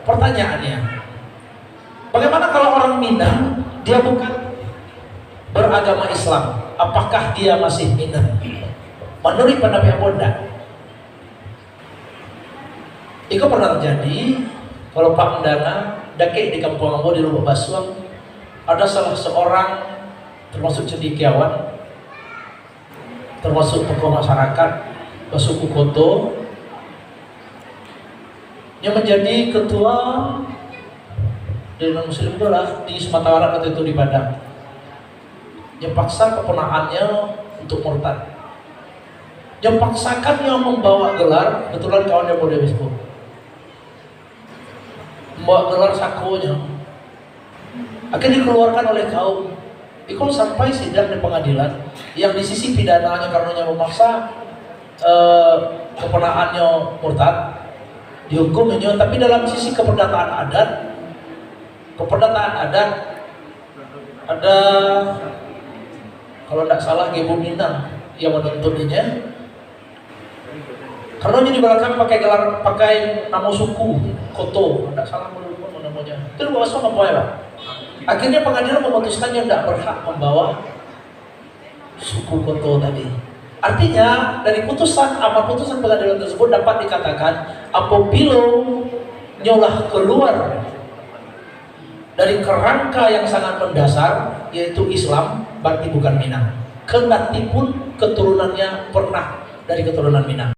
pertanyaannya, bagaimana kalau orang Minang dia bukan beragama Islam, apakah dia masih Minang? Menurut pendapat Bonda, itu pernah terjadi. Kalau Pak Mendana dake di Kampung Ambo di Lubuk Basuang, ada salah seorang termasuk cendekiawan, termasuk tokoh masyarakat suku Koto, yang menjadi ketua di non-muslim itulah di Sumatera Barat waktu itu di Padang. Dia paksa keponakannya untuk murtad. Dia paksakannya membawa gelar, kebetulan kawannya Bodhe Wisnu, membawa gelar sakonya. Akhirnya dikeluarkan oleh kaum. Ikut sampai sidang di pengadilan, yang di sisi pidananya karenanya memaksa keponakannya murtad, dihukumnya. Tapi dalam sisi keperdataan adat ada, kalau tidak salah Gebo Minang yang menuntunnya, karena di belakang pakai nama suku Koto, tidak salah namanya. Itu bahasa apa ya Pak? Akhirnya pengadilan memutuskan yang tidak berhak membawa suku Koto tadi. Artinya dari putusan pengadilan tersebut dapat dikatakan apabila nyolah keluar dari kerangka yang sangat mendasar yaitu Islam, berarti bukan Minang. Kendati pun keturunannya pernah dari keturunan Minang.